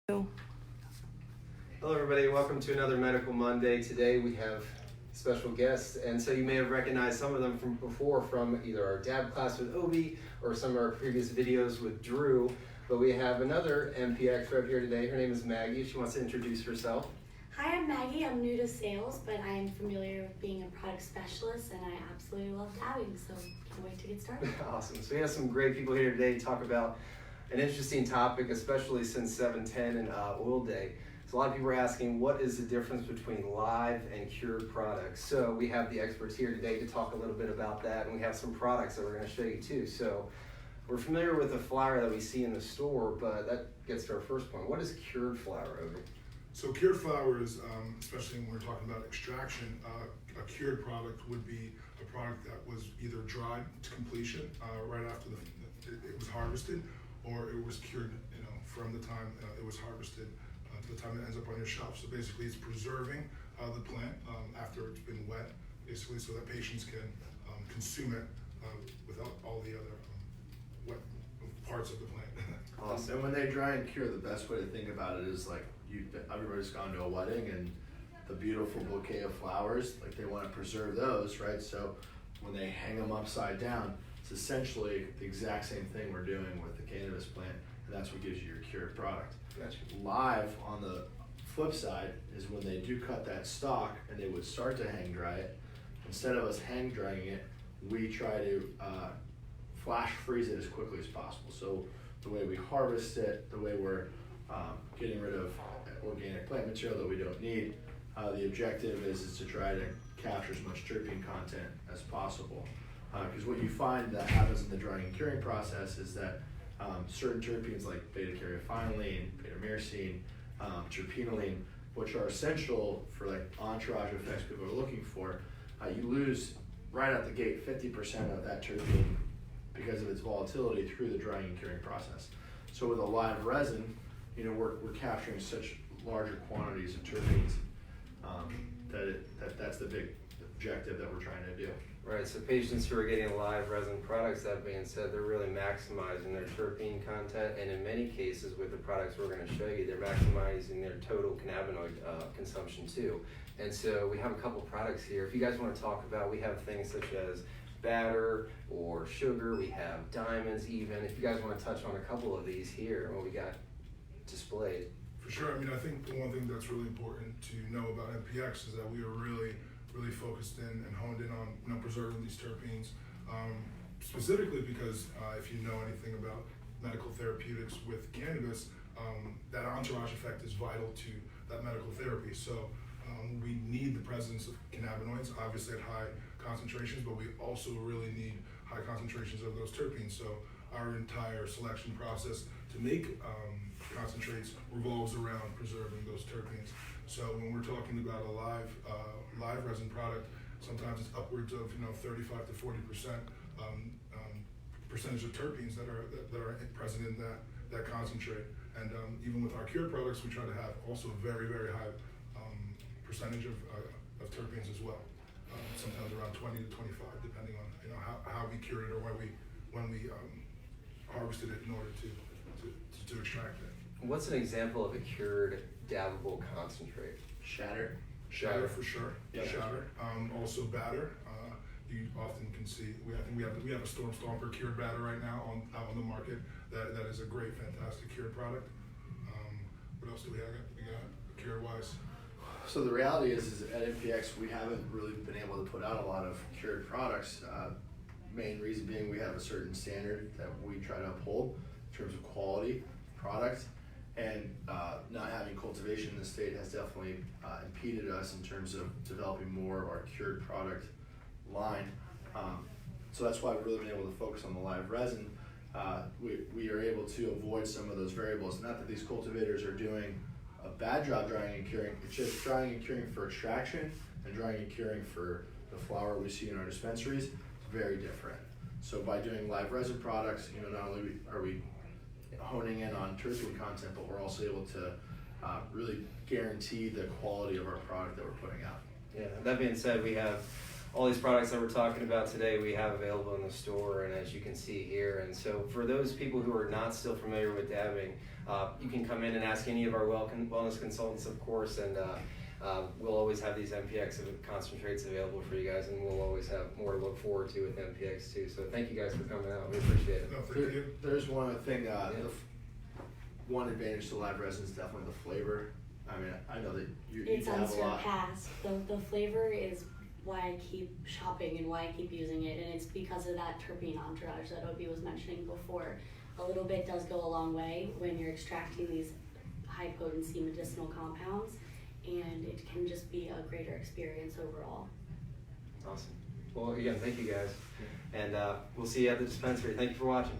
Hello everybody, welcome to another Medical Monday. Today we have special guests, and so you may have recognized some of them from before from either our DAB class with Obi or some of our previous videos with Drew. But we have another MPX rep here today. Her name is Maggie. She wants to introduce herself. Hi, I'm Maggie. I'm new to sales, but I am familiar with being a product specialist, and I absolutely love dabbing, so can't wait to get started. Awesome. So we have some great people here today to talk about an interesting topic, especially since 710 and Oil Day. So a lot of people are asking, what is the difference between live and cured products? So we have the experts here today to talk a little bit about that, and we have some products that we're going to show you too. So we're familiar with the flour that we see in the store, but that gets to our first point. What is cured flour, Obi? So cured flour is, especially when we're talking about extraction, a cured product would be a product that was either dried to completion right after it was harvested, or it was cured, from the time it was harvested to the time it ends up on your shelf. So basically, it's preserving the plant after it's been wet, basically, so that patients can consume it without all the other wet parts of the plant. Awesome. And when they dry and cure, the best way to think about it is like everybody's gone to a wedding and the beautiful bouquet of flowers, like they want to preserve those, right? So when they hang them upside down, it's essentially the exact same thing we're doing with the cannabis plant, and that's what gives you your cured product. Gotcha. Live, on the flip side, is when they do cut that stalk and they would start to hang dry it. Instead of us hang drying it, we try to flash freeze it as quickly as possible. So the way we harvest it, the way we're getting rid of organic plant material that we don't need, the objective is to try to capture as much terpene content as possible. Because what you find that happens in the drying and curing process is that certain terpenes like beta-caryophyllene, beta-myrcene, terpenoline, which are essential for like entourage effects people are looking for, you lose right out the gate 50% of that terpene because of its volatility through the drying and curing process. So with a live resin, we're capturing such larger quantities of terpenes that's the big objective that we're trying to do. Right, so patients who are getting live resin products, that being said, they're really maximizing their terpene content, and in many cases with the products we're going to show you, they're maximizing their total cannabinoid consumption too. And so we have a couple products here. If you guys want to talk about, we have things such as batter or sugar, we have diamonds even. If you guys want to touch on a couple of these here, what we got displayed. For sure. I think the one thing that's really important to know about MPX is that we are really focused in and honed in on preserving these terpenes, specifically because if you know anything about medical therapeutics with cannabis, that entourage effect is vital to that medical therapy. So we need the presence of cannabinoids, obviously at high concentrations, but we also really need high concentrations of those terpenes. So our entire selection process to make concentrates revolves around preserving those terpenes. So when we're talking about a live resin product, sometimes it's upwards of 35 to 40% percentage of terpenes that are present in that concentrate. And even with our cured products, we try to have also a very high percentage of terpenes as well. Sometimes around 20 to 25, depending on how we cured it or when we harvested it in order to extract it. What's an example of a cured dabbable concentrate? Shatter for sure. Yeah. Shatter. Also batter. You often can see. I think we have a Storm Stomper cured batter right now out on the market. That is a great, fantastic cured product. What else do we have? We got cured wise. So the reality is at MPX we haven't really been able to put out a lot of cured products. Main reason being we have a certain standard that we try to uphold in terms of quality product, and not having cultivation in the state has definitely impeded us in terms of developing more of our cured product line. So that's why we've really been able to focus on the live resin. We are able to avoid some of those variables. Not that these cultivators are doing a bad job drying and curing, it's just drying and curing for extraction and drying and curing for the flower we see in our dispensaries. It's very different. So by doing live resin products, not only are we honing in on terpene content, but we're also able to really guarantee the quality of our product that we're putting out. Yeah, that being said, we have all these products that we're talking about today we have available in the store, and as you can see here. And so for those people who are not still familiar with dabbing, You can come in and ask any of our wellness consultants, of course, and we'll always have these MPX concentrates available for you guys, and we'll always have more to look forward to with MPX too. So thank you guys for coming out. We appreciate it. No, thank you. There's one other thing, one advantage to live resin is definitely the flavor. I mean, I know that you It's have a lot. unsurpassed. The flavor is why I keep shopping and why I keep using it, and it's because of that terpene entourage that Obi was mentioning before. A little bit does go a long way when you're extracting these high potency medicinal compounds, and it can just be a greater experience overall. Awesome. Well, again, thank you guys, and we'll see you at the dispensary. Thank you for watching.